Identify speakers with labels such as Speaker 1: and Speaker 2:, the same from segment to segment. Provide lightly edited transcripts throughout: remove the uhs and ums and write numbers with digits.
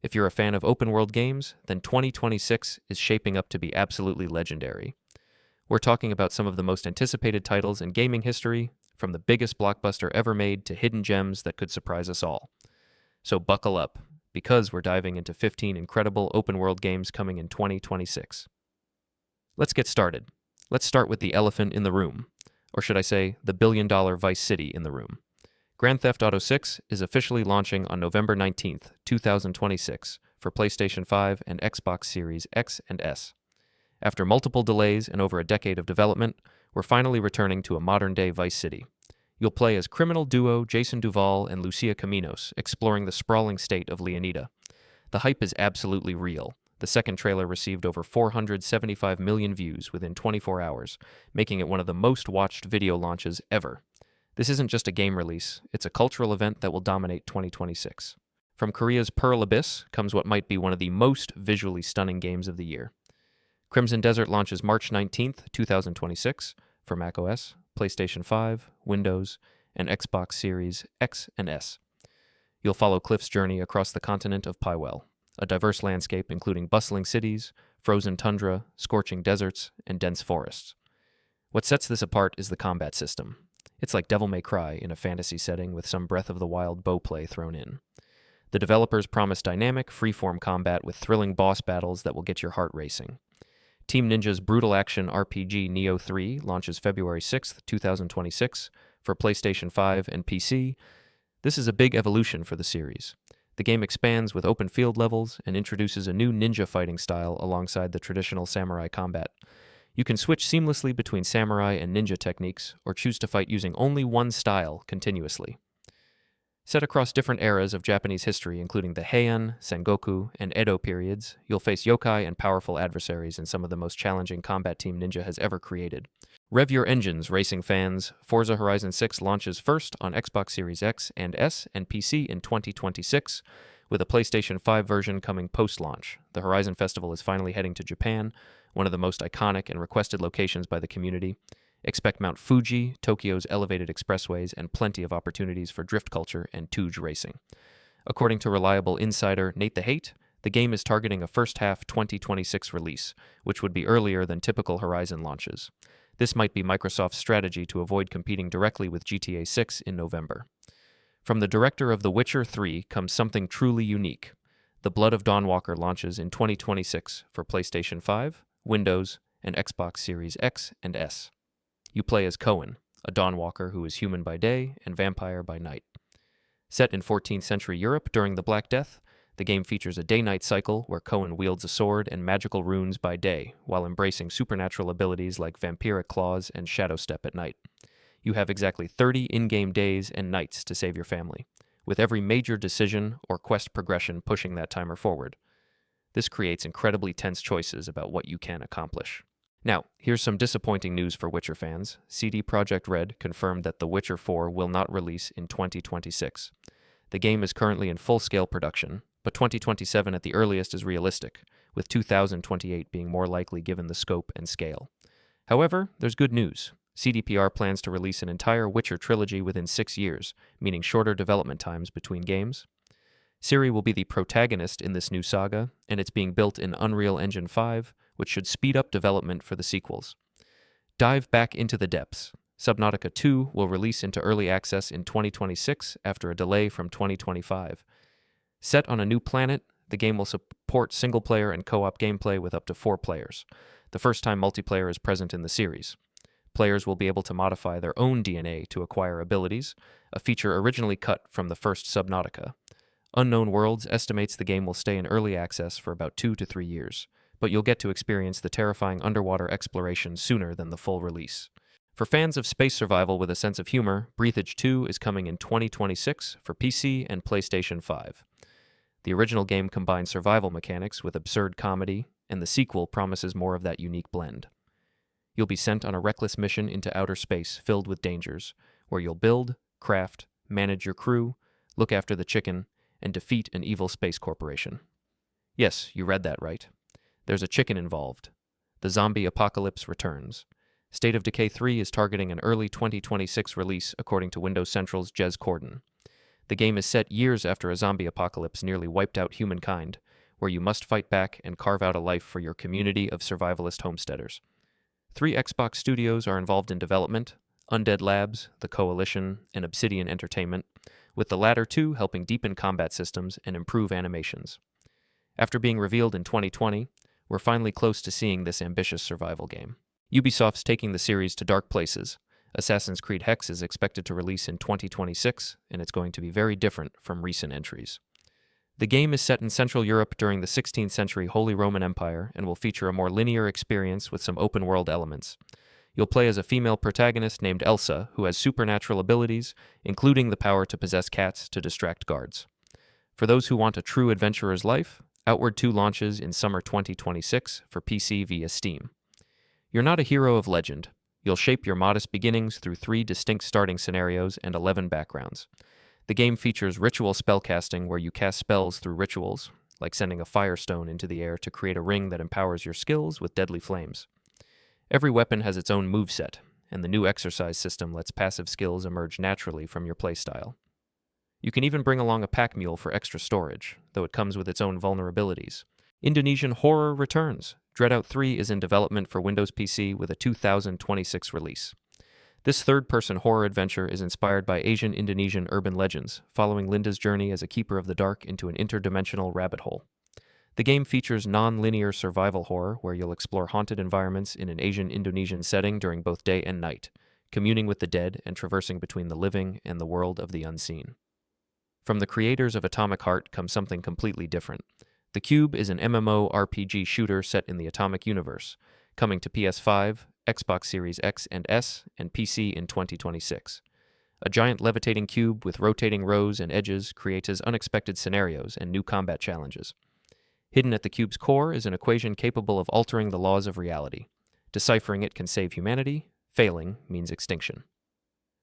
Speaker 1: If you're a fan of open-world games, then 2026 is shaping up to be absolutely legendary. We're talking about some of the most anticipated titles in gaming history, from the biggest blockbuster ever made to hidden gems that could surprise us all. So buckle up, because we're diving into 15 incredible open-world games coming in 2026. Let's get started. Let's start with the elephant in the room, or should I say, the billion-dollar Vice City in the room. Grand Theft Auto 6 is officially launching on November 19th, 2026 for PlayStation 5 and Xbox Series X and S. After multiple delays and over a decade of development, we're finally returning to a modern-day Vice City. You'll play as criminal duo Jason Duval and Lucia Caminos, exploring the sprawling state of Leonida. The hype is absolutely real. The second trailer received over 475 million views within 24 hours, making it one of the most watched video launches ever. This isn't just a game release, it's a cultural event that will dominate 2026. From Korea's Pearl Abyss comes what might be one of the most visually stunning games of the year. Crimson Desert launches March 19th, 2026 for macOS, PlayStation 5, Windows, and Xbox Series X and S. You'll follow Cliff's journey across the continent of Pywell, a diverse landscape including bustling cities, frozen tundra, scorching deserts, and dense forests. What sets this apart is the combat system. It's like Devil May Cry in a fantasy setting with some Breath of the Wild bow play thrown in. The developers promise dynamic, freeform combat with thrilling boss battles that will get your heart racing. Team Ninja's brutal action RPG Nioh 3 launches February 6th, 2026 for PlayStation 5 and PC. This is a big evolution for the series. The game expands with open field levels and introduces a new ninja fighting style alongside the traditional samurai combat. You can switch seamlessly between samurai and ninja techniques, or choose to fight using only one style continuously. Set across different eras of Japanese history, including the Heian, Sengoku, and Edo periods, you'll face yokai and powerful adversaries in some of the most challenging combat Team Ninja has ever created. Rev your engines, racing fans. Forza Horizon 6 launches first on Xbox Series X and S and PC in 2026, with a PlayStation 5 version coming post-launch. The Horizon Festival is finally heading to Japan, one of the most iconic and requested locations by the community. Expect Mount Fuji, Tokyo's elevated expressways, and plenty of opportunities for drift culture and Touge racing. According to reliable insider Nate the Hate, the game is targeting a first-half 2026 release, which would be earlier than typical Horizon launches. This might be Microsoft's strategy to avoid competing directly with GTA 6 in November. From the director of The Witcher 3 comes something truly unique. The Blood of Dawnwalker launches in 2026 for PlayStation 5, Windows, and Xbox Series X and S. You play as Cohen, a Dawnwalker who is human by day and vampire by night. Set in 14th century Europe during the Black Death, the game features a day-night cycle where Cohen wields a sword and magical runes by day, while embracing supernatural abilities like vampiric claws and shadow step at night. You have exactly 30 in-game days and nights to save your family, with every major decision or quest progression pushing that timer forward. This creates incredibly tense choices about what you can accomplish. Now, here's some disappointing news for Witcher fans. CD Projekt Red confirmed that The Witcher 4 will not release in 2026. The game is currently in full-scale production, but 2027 at the earliest is realistic, with 2028 being more likely given the scope and scale. However, there's good news. CDPR plans to release an entire Witcher trilogy within 6 years, meaning shorter development times between games. Ciri will be the protagonist in this new saga, and it's being built in Unreal Engine 5, which should speed up development for the sequels. Dive back into the depths. Subnautica 2 will release into early access in 2026 after a delay from 2025. Set on a new planet, the game will support single-player and co-op gameplay with up to 4 players, the first time multiplayer is present in the series. Players will be able to modify their own DNA to acquire abilities, a feature originally cut from the first Subnautica. Unknown Worlds estimates the game will stay in early access for about 2 to 3 years, but you'll get to experience the terrifying underwater exploration sooner than the full release. For fans of space survival with a sense of humor, Breathedge 2 is coming in 2026 for PC and PlayStation 5. The original game combined survival mechanics with absurd comedy, and the sequel promises more of that unique blend. You'll be sent on a reckless mission into outer space filled with dangers, where you'll build, craft, manage your crew, look after the chicken, and defeat an evil space corporation. Yes, you read that right. There's a chicken involved. The zombie apocalypse returns. State of Decay 3 is targeting an early 2026 release according to Windows Central's Jez Corden. The game is set years after a zombie apocalypse nearly wiped out humankind, where you must fight back and carve out a life for your community of survivalist homesteaders. 3 Xbox studios are involved in development: Undead Labs, The Coalition, and Obsidian Entertainment, with the latter 2 helping deepen combat systems and improve animations. After being revealed in 2020, we're finally close to seeing this ambitious survival game. Ubisoft's taking the series to dark places. Assassin's Creed Hexe is expected to release in 2026, and it's going to be very different from recent entries. The game is set in Central Europe during the 16th century Holy Roman Empire and will feature a more linear experience with some open-world elements. You'll play as a female protagonist named Elsa, who has supernatural abilities, including the power to possess cats to distract guards. For those who want a true adventurer's life, Outward 2 launches in summer 2026 for PC via Steam. You're not a hero of legend. You'll shape your modest beginnings through 3 distinct starting scenarios and 11 backgrounds. The game features ritual spellcasting where you cast spells through rituals, like sending a firestone into the air to create a ring that empowers your skills with deadly flames. Every weapon has its own moveset, and the new exercise system lets passive skills emerge naturally from your playstyle. You can even bring along a pack mule for extra storage, though it comes with its own vulnerabilities. Indonesian horror returns. DreadOut 3 is in development for Windows PC with a 2026 release. This third-person horror adventure is inspired by Asian-Indonesian urban legends, following Linda's journey as a keeper of the dark into an interdimensional rabbit hole. The game features non-linear survival horror, where you'll explore haunted environments in an Asian-Indonesian setting during both day and night, communing with the dead and traversing between the living and the world of the unseen. From the creators of Atomic Heart comes something completely different. The Cube is an MMORPG shooter set in the Atomic universe, coming to PS5, Xbox Series X and S, and PC in 2026. A giant levitating cube with rotating rows and edges creates unexpected scenarios and new combat challenges. Hidden at the cube's core is an equation capable of altering the laws of reality. Deciphering it can save humanity. Failing means extinction.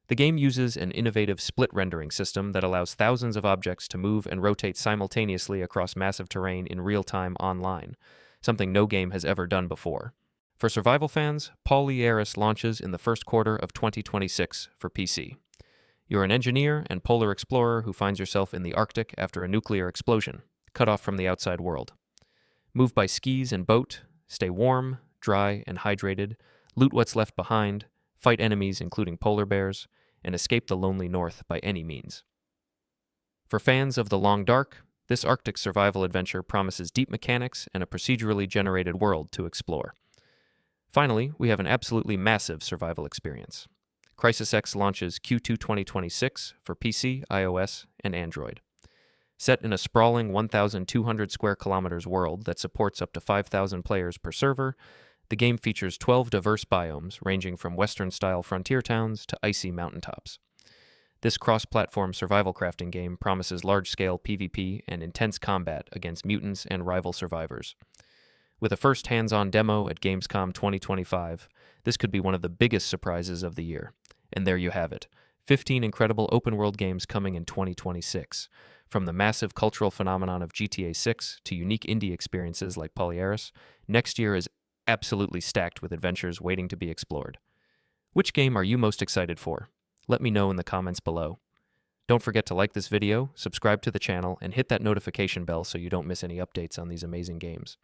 Speaker 1: The game uses an innovative split rendering system that allows thousands of objects to move and rotate simultaneously across massive terrain in real time online, something no game has ever done before. For survival fans, POLYARIS launches in the first quarter of 2026 for PC. You're an engineer and polar explorer who finds yourself in the Arctic after a nuclear explosion, cut off from the outside world. Move by skis and boat, stay warm, dry, and hydrated, loot what's left behind, fight enemies including polar bears, and escape the lonely north by any means. For fans of the long dark, this Arctic survival adventure promises deep mechanics and a procedurally generated world to explore. Finally, we have an absolutely massive survival experience. CrisisX launches Q2 2026 for PC, iOS, and Android. Set in a sprawling 1,200 square kilometers world that supports up to 5,000 players per server, the game features 12 diverse biomes ranging from Western-style frontier towns to icy mountaintops. This cross-platform survival crafting game promises large-scale PvP and intense combat against mutants and rival survivors. With a first hands-on demo at Gamescom 2025, this could be one of the biggest surprises of the year. And there you have it, 15 incredible open-world games coming in 2026. From the massive cultural phenomenon of GTA 6 to unique indie experiences like POLYARIS, next year is absolutely stacked with adventures waiting to be explored. Which game are you most excited for? Let me know in the comments below. Don't forget to like this video, subscribe to the channel, and hit that notification bell so you don't miss any updates on these amazing games.